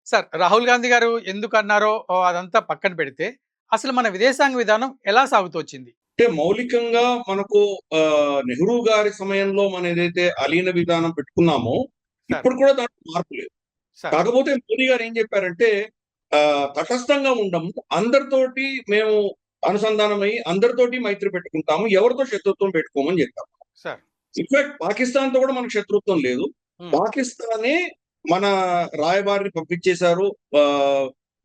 Sir Rahul Gandhi గారు ఎందుకన్నారో అదంతా పక్కన పెడితే, అసలు మన విదేశాంగ విధానం ఎలా సాగుతొచ్చింది? అంటే మౌలికంగా మనకు నెహ్రూ గారి సమయంలో మనం ఏదైతే అలీన విధానం పెట్టుకున్నామో, సార్, ఇప్పుడు కూడా దాంట్లో మార్పు లేదు. సార్. కాకపోతే మోదీ గారు ఏం చెప్పారంటే, తటస్థంగా ఉండము. అందరితోటి మేము అనుసంధానమై, అందరితోటి మైత్రి పెట్టుకుంటాము. ఎవరితో శత్రుత్వం పెట్టుకోమని చెప్పారు. సార్. ఇన్‌ఫాక్ట్ పాకిస్తాన్‌తో కూడా మనకు శత్రుత్వం లేదు. హ్మ్. పాకిస్తానే మన రాయబారిని పంపించేశారు.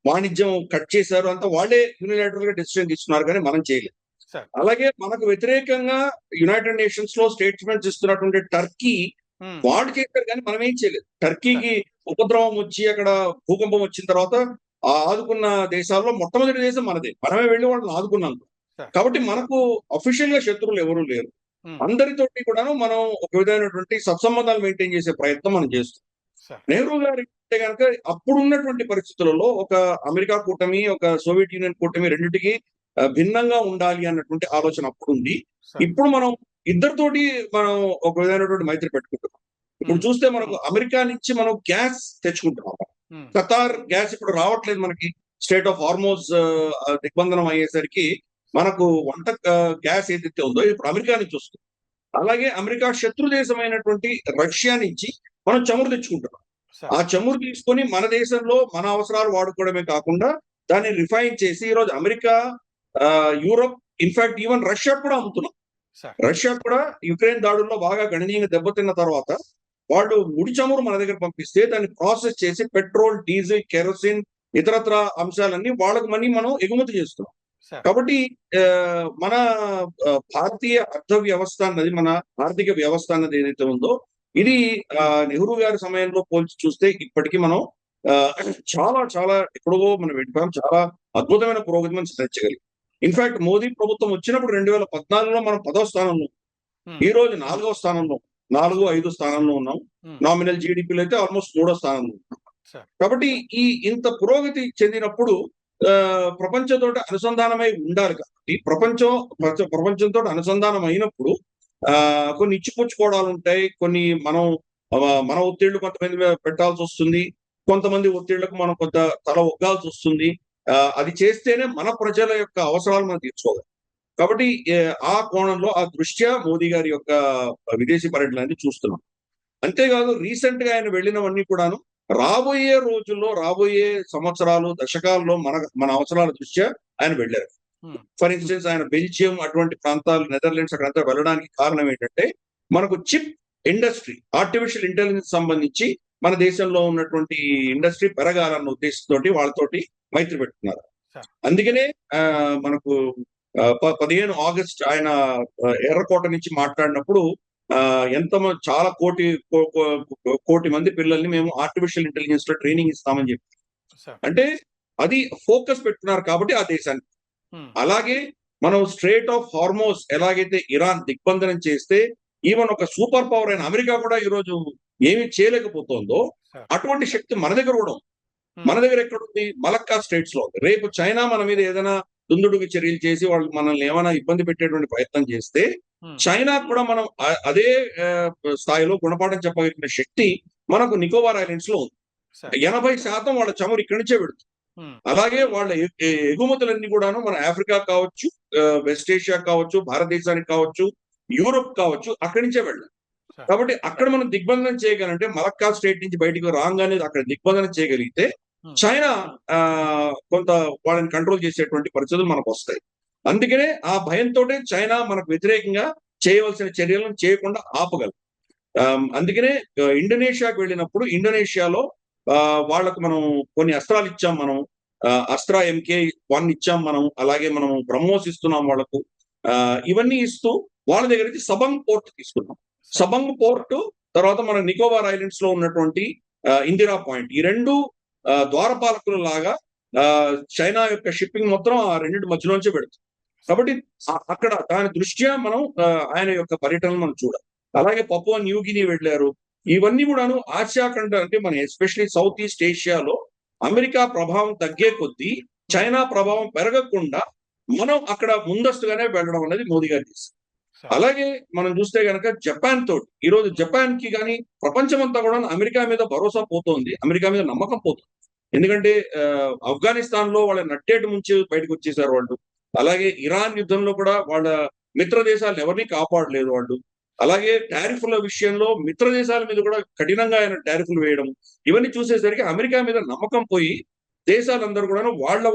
వాణిజ్యం కట్ చేశారు. అంతా వాళ్ళే యూనిలాటరల్‌గా డెసిషన్ తీసుకున్నారు గానీ మనం చేయలేదు. సార్. అలాగే మనకు వ్యతిరేకంగా యునైటెడ్ నేషన్స్ లో స్టేట్మెంట్స్ ఇస్తున్నటువంటి టర్కీ హ్మ్. వాళ్ళు చేశారు కానీ మనం ఏం చేయలేదు. సార్. టర్కీకి ఉపద్రవం వచ్చి అక్కడ భూకంపం వచ్చిన తర్వాత ఆదుకున్న దేశాల్లో మొట్టమొదటి దేశం మనదే. మనమే వెళ్లి వాళ్ళని ఆదుకున్నాం. సార్. కాబట్టి మనకు అఫీషియల్ గా శత్రువులు ఎవరు లేరు. హ్మ్. అందరితోటి కూడాను మనం ఒక విధమైనటువంటి సత్సంబంధాలు మెయింటైన్ చేసే ప్రయత్నం మనం చేస్తాం. సార్. నెహ్రూ గారు అంటే గనక అప్పుడున్నటువంటి పరిస్థితులలో ఒక అమెరికా కూటమి, ఒక సోవియట్ యూనియన్ కూటమి రెండిటికి భిన్నంగా ఉండాలి అన్నటువంటి ఆలోచన అప్పుడుంది. సార్. ఇప్పుడు మనం ఇద్దరితోటి మనం ఒక విధమైనటువంటి మైత్రి పెట్టుకుంటున్నాం. ఇప్పుడు హ్మ్. చూస్తే మనకు అమెరికా నుంచి మనం గ్యాస్ తెచ్చుకుంటున్నాం. హ్మ్. ఖతార్ గ్యాస్ ఇప్పుడు రావట్లేదు మనకి. స్టేట్ ఆఫ్ హార్మోజ్ దిగ్బంధనం అయ్యేసరికి మనకు వంట గ్యాస్ ఏదైతే ఉందో ఇప్పుడు అమెరికా నుంచి వస్తుంది. అలాగే అమెరికా శత్రు దేశమైనటువంటి రష్యా నుంచి మనం చమురు తెచ్చుకుంటున్నాం. సార్. ఆ చమురు తీసుకొని మన దేశంలో మన అవసరాలు వాడుకోవడమే కాకుండా దాన్ని రిఫైన్ చేసి ఈరోజు America, Europe, in fact even Russia కూడా అమ్ముతున్నాం. సార్. రష్యా కూడా యుక్రెయిన్ దాడుల్లో బాగా గణనీయంగా దెబ్బతిన్న తర్వాత వాళ్ళు ముడి చమురు మన దగ్గర పంపిస్తే దాన్ని ప్రాసెస్ చేసి పెట్రోల్, డీజిల్, కెరోసిన్ ఇతరత్ర అంశాలన్నీ వాళ్ళకి మనం ఎగుమతి చేస్తున్నాం. సార్. కాబట్టి మన భారతీయ అర్థ వ్యవస్థ అన్నది, మన ఆర్థిక వ్యవస్థ అన్నది ఏదైతే ఉందో ఇది హ్మ్. నెహ్రూ గారి సమయంలో పోల్చి చూస్తే ఇప్పటికి మనం చాలా చాలా ఎక్కడో మనం వెళ్ళిపోయాం. చాలా అద్భుతమైన పురోగతి మనం సాధించగలిగాం. సార్. ఇన్‌ఫాక్ట్ మోదీ ప్రభుత్వం వచ్చినప్పుడు 2014లో మనం 10వ స్థానంలో, హ్మ్. ఈ రోజు 4వ స్థానంలో, 4, 5 స్థానంలో ఉన్నాం. హ్మ్. నామినల్ జీడీపీలో అయితే ఆల్‌మోస్ట్ 3వ స్థానంలో ఉన్నాం. సార్. కాబట్టి ఇంత పురోగతి చెందినప్పుడు ప్రపంచంతోటి అనుసంధానమై ఉండాలి కాబట్టి ప్రపంచంతోటి అనుసంధానం అయినప్పుడు కొన్ని ఇచ్చిపుచ్చుకోవడాలుంటాయి. కొన్ని మనం మన ఒత్తిళ్లు కొంతమంది మీద పెట్టాల్సొస్తుంది. కొంతమంది ఒత్తిళ్లకు మనం కొంత తల ఒగ్గాల్సొస్తుంది. అది చేస్తేనే మన ప్రజల యొక్క అవసరాలు మనం తీర్చుకోగలం. కాబట్టి ఆ కోణంలో ఆ దృష్ట్యా మోదీ గారి యొక్క విదేశీ పర్యటన అనేది చూస్తున్నాం. అంతేకాదు రీసెంట్ గా ఆయన వెళ్ళినవన్నీ కూడాను రాబోయే రోజుల్లో, రాబోయే సంవత్సరాలు, దశకాల్లో మన మన అవసరాల దృష్ట్యా ఆయన వెళ్లారు. హ్మ్. ఫర్ ఇన్‌స్టెన్స్ ఆయన బెల్జియం అటువంటి ప్రాంతాలు, నెదర్‌లాండ్స్ అక్కడంతా వెళ్ళడానికి కారణం ఏంటంటే, మనకు చిప్ ఇండస్ట్రీ, ఆర్టిఫిషియల్ ఇంటెలిజెన్స్ సంబంధించి మన దేశంలో ఉన్నటువంటి ఇండస్ట్రీ పెరగాలన్న ఉద్దేశంతోటి వాళ్ళతోటి మైత్రి పెట్టుకున్నారు. సార్. అందుకనే మనకు 15 ఆగస్ట్ ఆయన ఎర్రకోట నుంచి మాట్లాడినప్పుడు చాలా కోటి మంది పిల్లల్ని మేము ఆర్టిఫిషియల్ ఇంటెలిజెన్స్ లో ట్రైనింగ్ ఇస్తామని చెప్పి. సార్. అంటే అది ఫోకస్ పెట్టుకున్నారు కాబట్టి ఆ దేశానికి. హ్మ్. అలాగే మనం స్ట్రెయిట్ ఆఫ్ హార్మోస్ ఎలాగైతే ఇరాన్ దిగ్బంధనం చేస్తే ఈవెన్ ఒక సూపర్ పవర్ అయిన అమెరికా కూడా ఈరోజు ఏమి చేయలేకపోతుందో సార్. అటువంటి శక్తి మన దగ్గర కూడా ఉంది. హ్మ్. మన దగ్గర ఎక్కడుంది? మలక్కా స్టేట్స్ లో ఉంది. రేపు చైనా మన మీద ఏదైనా దుందుడుకు చర్యలు చేసి వాళ్ళు మనల్ని ఏమైనా ఇబ్బంది పెట్టేటువంటి ప్రయత్నం చేస్తే హ్మ్. చైనా కూడా మనం అదే స్థాయిలో గుణపాఠం చెప్పగలిగిన శక్తి మనకు నికోబార్ ఐలాండ్స్ లో ఉంది. సార్. 80% వాళ్ళ చమురు ఇక్కడి నుంచే పెడుతుంది. హ్మ్. అలాగే వాళ్ళ ఎగుమతులన్నీ కూడాను మన ఆఫ్రికా కావచ్చు, వెస్ట్ ఏషియా కావచ్చు, భారతదేశానికి కావచ్చు, యూరోప్ కావచ్చు అక్కడి నుంచే వెళ్ళాలి. సార్. కాబట్టి అక్కడ మనం దిగ్బంధనం చేయగలంటే మలక్కా స్టేట్ నుంచి బయటికి రాగానే అక్కడ దిగ్బంధనం చేయగలిగితే హ్మ్. చైనా కొంత వాళ్ళని కంట్రోల్ చేసేటువంటి పరిస్థితులు మనకు వస్తాయి. అందుకనే ఆ భయంతోటే చైనా మనకు వ్యతిరేకంగా చేయవలసిన చర్యలను చేయకుండా ఆపగలదు. అందుకనే ఇండోనేషియాకి వెళ్ళినప్పుడు ఇండోనేషియాలో వాళ్ళకు మనం కొన్ని అస్త్రాలు ఇచ్చాం మనం. అస్త్ర MK1 ఇచ్చాం మనం. అలాగే మనం బ్రహ్మోస్ ఇస్తున్నాం వాళ్ళకు. ఇవన్నీ ఇస్తూ వాళ్ళ దగ్గర నుంచి సబంగ్ పోర్ట్ తీసుకున్నాం. సార్. సబంగ్ పోర్ట్ తర్వాత మన నికోబార్ ఐలాండ్స్ లో ఉన్నటువంటి ఇందిరా పాయింట్. ఈ 2 ద్వారపాలకుల లాగా చైనా యొక్క షిప్పింగ్ మొత్తం ఆ రెండిటి మధ్యలోంచే పెడుతుంది. సార్. కాబట్టి అక్కడ దాని దృష్ట్యా మనం ఆయన యొక్క పర్యటనను మనం చూడాలి. అలాగే పపువా న్యూ గిని వెళ్ళారు. ఇవన్నీ కూడాను ఆసియా ఖండం అంటే మన ఎస్పెషల్లీ సౌత్ ఈస్ట్ ఏషియాలో సార్. అమెరికా ప్రభావం తగ్గే కొద్దీ హ్మ్. చైనా ప్రభావం పెరగకుండా మనం అక్కడ ముందస్తుగానే వెళ్ళడం అనేది మోదీ గారు చేశారు. సార్. అలాగే మనం చూస్తే గనక జపాన్ తోటి ఈరోజు హ్మ్. జపాన్ కి గాని ప్రపంచమంతా కూడా అమెరికా మీద భరోసా పోతోంది. అమెరికా మీద నమ్మకం పోతుంది. ఎందుకంటే ఆఫ్ఘనిస్తాన్ లో వాళ్ళ నట్టేటు ముంచి బయటకు వచ్చేసారు వాళ్ళు. అలాగే ఇరాన్ యుద్ధంలో కూడా వాళ్ళ మిత్ర దేశాలను ఎవరిని కాపాడలేదు వాళ్ళు. అలాగే టారిఫ్ల విషయంలో మిత్ర దేశాల మీద కూడా కఠినంగా ఆయన టారిఫ్లు వేయడం, ఇవన్నీ చూసేసరికి అమెరికా మీద నమ్మకం పోయి దేశాలందరూ కూడా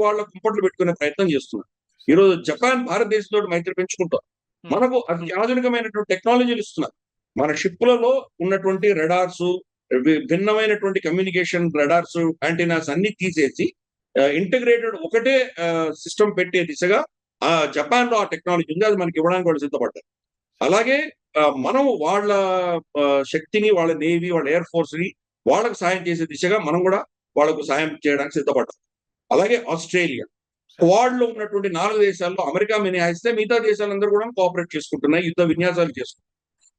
వాళ్ళ కుంపట్లు పెట్టుకునే ప్రయత్నం చేస్తున్నారు. ఈరోజు జపాన్ భారతదేశంతో మైత్రి పెంచుకుంటారు. మనకు అత్యాధునికమైనటువంటి టెక్నాలజీలు ఇస్తున్నారు. మన షిప్లలో ఉన్నటువంటి రెడార్స్, భిన్నమైనటువంటి కమ్యూనికేషన్ రెడార్స్, యాంటీనాస్ అన్ని తీసేసి ఇంటిగ్రేటెడ్ ఒకటే సిస్టమ్ పెట్టే దిశగా జపాన్ లో ఆ టెక్నాలజీ ఉంది. అది మనకి ఇవ్వడానికి వాళ్ళు సిద్ధపడ్డారు. అలాగే మనం వాళ్ళ శక్తిని, వాళ్ళ నేవీ, వాళ్ళ ఎయిర్ ఫోర్స్ ని వాళ్ళకు సాయం చేసే దిశగా మనం కూడా వాళ్ళకు సాయం చేయడానికి సిద్ధపడ్డాం. అలాగే ఆస్ట్రేలియా క్వాడ్ లో ఉన్నటువంటి 4 దేశాల్లో అమెరికా మినహాయిస్తే మిగతా దేశాలందరూ కూడా కోఆపరేట్ చేసుకుంటున్నాయి, యుద్ధ విన్యాసాలు చేసుకుంటున్నాయి.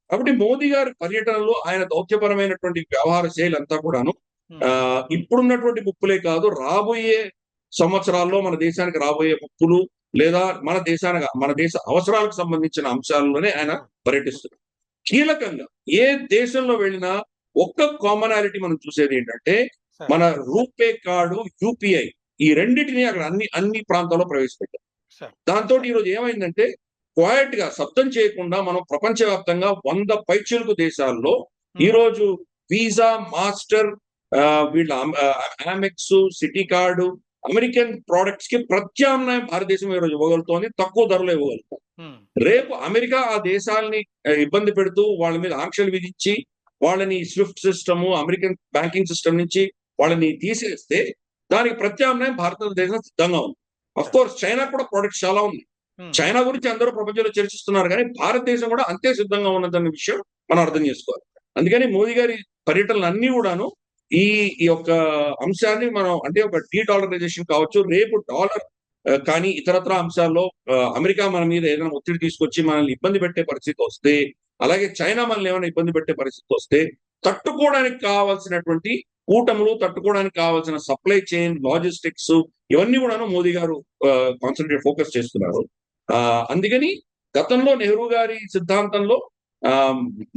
కాబట్టి మోదీ గారి పర్యటనలో ఆయన దౌత్యపరమైనటువంటి వ్యవహార శైలి అంతా కూడాను ఇప్పుడున్నటువంటి ముప్పులే కాదు, రాబోయే సంవత్సరాల్లో మన దేశానికి రాబోయే ముప్పులు లేదా మన దేశ అవసరాలకు సంబంధించిన అంశాలలోనే ఆయన పర్యటిస్తున్నారు. కీలకంగా ఏ దేశంలో వెళ్ళినా ఒక్క కామనాలిటీ మనం చూసేది ఏంటంటే మన రూపే కార్డు, యూపీఐ, ఈ రెండింటిని అక్కడ అన్ని ప్రాంతాల్లో ప్రవేశపెట్టారు. దాంతో ఈరోజు ఏమైందంటే క్వైట్ గా శబ్దం చేయకుండా మనం ప్రపంచవ్యాప్తంగా 100 పైచిలుకు దేశాల్లో ఈరోజు వీసా, మాస్టర్, వీళ్ళ Amex, city card, American products కి ప్రత్యామ్నాయం భారతదేశం ఈరోజు ఇవ్వగలుగుతోంది, తక్కువ ధరలో ఇవ్వగలుగుతాం. రేపు అమెరికా ఆ దేశాలని ఇబ్బంది పెడుతూ వాళ్ళ మీద ఆంక్షలు విధించి వాళ్ళని Swift system, American banking system నుంచి వాళ్ళని తీసేస్తే దానికి ప్రత్యామ్నాయం భారతదేశం సిద్ధంగా ఉంది. అఫ్ కోర్స్ చైనా కూడా ప్రొడక్ట్స్ చాలా ఉంది. చైనా గురించి అందరూ ప్రపంచంలో చర్చిస్తున్నారు, కానీ భారతదేశం కూడా అంతే సిద్ధంగా ఉన్నదన్న విషయం మనం అర్థం చేసుకోవాలి. అందుకని మోదీ గారి పర్యటనలు అన్ని కూడాను ఈ యొక్క అంశాన్ని మనం అంటే ఒక డీడాలరైజేషన్ కావచ్చు, రేపు డాలర్ కానీ ఇతరత్ర అంశాల్లో అమెరికా మన మీద ఏదైనా ఒత్తిడి తీసుకొచ్చి మనల్ని ఇబ్బంది పెట్టే పరిస్థితి వస్తే, అలాగే చైనా మనల్ని ఏమైనా ఇబ్బంది పెట్టే పరిస్థితి వస్తే తట్టుకోవడానికి కావాల్సినటువంటి కూటములు, తట్టుకోవడానికి కావాల్సిన సప్లై చైన్, లాజిస్టిక్స్, ఇవన్నీ కూడాను మోదీ గారు ఫోకస్ చేస్తున్నారు. అందుకని గతంలో నెహ్రూ గారి సిద్ధాంతంలో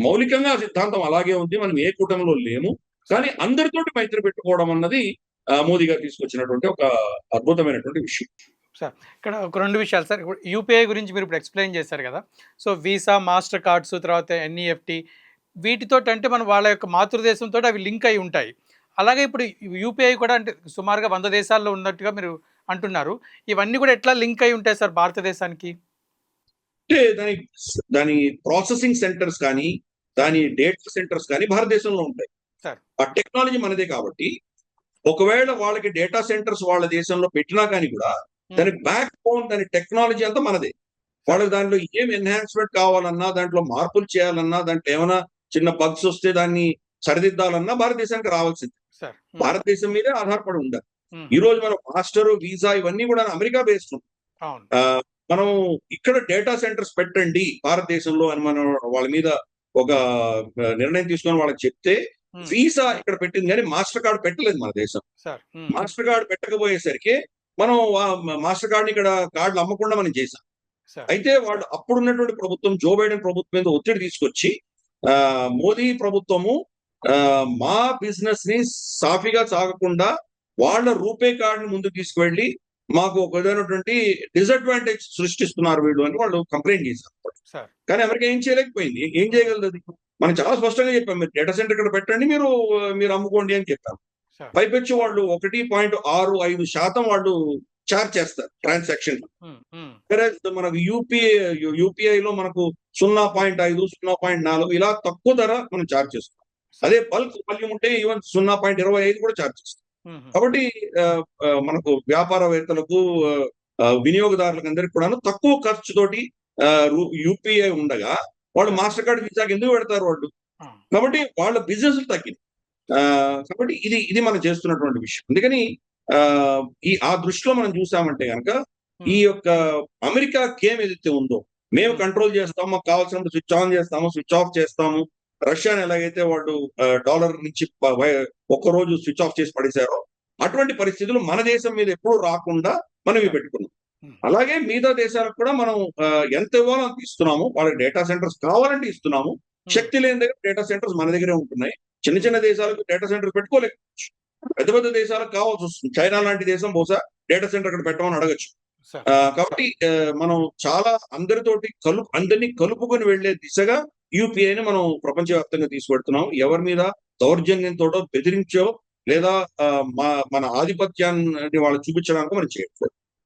మౌలికంగా సిద్ధాంతం అలాగే ఉంది, మనం ఏ కూటమిలో లేము, కానీ అందరితోటి మైత్రి పెట్టుకోవడం అన్నది మోదీ గారు తీసుకొచ్చినటువంటి ఒక అద్భుతమైనటువంటి విషయం. సార్ ఇక్కడ ఒక 2 విషయాలు సార్. ఇప్పుడు యూపీఐ గురించి మీరు ఇప్పుడు ఎక్స్ప్లెయిన్ చేశారు కదా. సో వీసా, మాస్టర్ కార్డ్స్, తర్వాత ఎన్ఈఎఫ్టీ, వీటితో అంటే మనం వాళ్ళ యొక్క మాతృదేశంతో అవి లింక్ అయి ఉంటాయి. అలాగే ఇప్పుడు యూపీఐ కూడా అంటే సుమారుగా 100 దేశాల్లో ఉన్నట్టుగా మీరు అంటున్నారు. ఇవన్నీ కూడా ఎట్లా లింక్ అయి ఉంటాయి సార్ భారతదేశానికి? అంటే దాని ప్రాసెసింగ్ సెంటర్స్ కానీ, దాని డేటా సెంటర్స్ కానీ భారతదేశంలో ఉంటాయి. ఆ టెక్నాలజీ మనదే కాబట్టి ఒకవేళ వాళ్ళకి డేటా సెంటర్స్ వాళ్ళ దేశంలో పెట్టినా కానీ కూడా దాని బ్యాక్ బోన్, దాని టెక్నాలజీ అంతా మనదే. వాళ్ళకి దాంట్లో ఏం ఎన్హాన్స్మెంట్ కావాలన్నా, దాంట్లో మార్పులు చేయాలన్నా, దాంట్లో ఏమైనా చిన్న బగ్స్ వస్తే దాన్ని సరిదిద్దాలన్నా భారతదేశానికి రావాల్సింది. భారతదేశం మీదే ఆధారపడి ఉండాలి. ఈ రోజు మనం మాస్టర్, వీసా ఇవన్నీ కూడా అమెరికా బేస్డ్ మనం ఇక్కడ డేటా సెంటర్స్ పెట్టండి భారతదేశంలో అని మనం వాళ్ళ మీద ఒక నిర్ణయం తీసుకొని వాళ్ళకి చెప్తే, వీసా ఇక్కడ పెట్టింది కానీ మాస్టర్ కార్డ్ పెట్టలేదు మన దేశం. మాస్టర్ కార్డ్ పెట్టకపోయేసరికి మనం మాస్టర్ కార్డ్ ఇక్కడ కార్డులు అమ్మకుండా మనం చేసాం. అయితే వాళ్ళు అప్పుడున్నటువంటి ప్రభుత్వం, జో బైడెన్ ప్రభుత్వం మీద ఒత్తిడి తీసుకొచ్చి మోదీ ప్రభుత్వము మా బిజినెస్ ని సాఫీగా సాగకుండా వాళ్ళ రూపే కార్డ్ ని ముందుకు తీసుకువెళ్ళి మాకు ఒక విధమైనటువంటి డిసడ్వాంటేజ్ సృష్టిస్తున్నారు వీళ్ళు అని వాళ్ళు కంప్లైంట్ చేశారు. కానీ అమెరికా ఏం చేయలేకపోయింది. ఏం చేయగలదు? మనం చాలా స్పష్టంగా చెప్పాం, మీరు డేటా సెంటర్ ఇక్కడ పెట్టండి, మీరు అమ్ముకోండి అని చెప్పాం. పైపెచ్చి వాళ్ళు 1.65% వాళ్ళు చార్జ్ చేస్తారు ట్రాన్సాక్షన్. మనకు యూపీఐలో మనకు 0.5, 0.4 ఇలా తక్కువ ధర మనం చార్జ్ చేస్తాం. అదే బల్క్ వాల్యూమ్ ఉంటే ఈవెన్ 0.25 కూడా చార్జ్ చేస్తాం. కాబట్టి మనకు వ్యాపారవేత్తలకు, వినియోగదారులకు అందరికి కూడా తక్కువ ఖర్చుతోటి యూపీఐ ఉండగా వాళ్ళు మాస్టర్ కార్డ్, వీసాకి ఎందుకు పెడతారు వాళ్ళు? కాబట్టి వాళ్ళ బిజినెస్ తగ్గింది. కాబట్టి ఇది మనం చేస్తున్నటువంటి విషయం. అందుకని ఆ దృష్టిలో మనం చూసామంటే కనుక ఈ యొక్క అమెరికా గేమ్ ఏదైతే ఉందో మేము కంట్రోల్ చేస్తాము, మాకు కావాల్సినప్పుడు స్విచ్ ఆన్ చేస్తాము, స్విచ్ ఆఫ్ చేస్తాము. రష్యాని ఎలాగైతే వాళ్ళు డాలర్ నుంచి ఒక్కరోజు స్విచ్ ఆఫ్ చేసి పడేశారో అటువంటి పరిస్థితులు మన దేశం మీద ఎప్పుడూ రాకుండా మనం ఇవి పెట్టుకున్నాం. అలాగే మిగతా దేశాలకు కూడా మనం ఎంత ఇవ్వాలో అంత ఇస్తున్నాము. వాళ్ళకి డేటా సెంటర్స్ కావాలంటే ఇస్తున్నాము. శక్తి లేని దగ్గర డేటా సెంటర్స్ మన దగ్గరే ఉంటున్నాయి. చిన్న చిన్న దేశాలకు డేటా సెంటర్స్ పెట్టుకోలేకపోవచ్చు. పెద్ద పెద్ద దేశాలకు కావాల్సి వస్తుంది. చైనా లాంటి దేశం బహుశా డేటా సెంటర్ అక్కడ పెట్టమని అడగచ్చు. సార్. కాబట్టి మనం చాలా అందరినీ కలుపుకొని వెళ్లే దిశగా యూపీఐని మనం ప్రపంచవ్యాప్తంగా తీసుకెడుతున్నాం. ఎవరి మీద దౌర్జన్యంతోటో, బెదిరించో లేదా మన ఆధిపత్యాన్ని వాళ్ళు చూపించడానికి మనం చేయట్లేదు.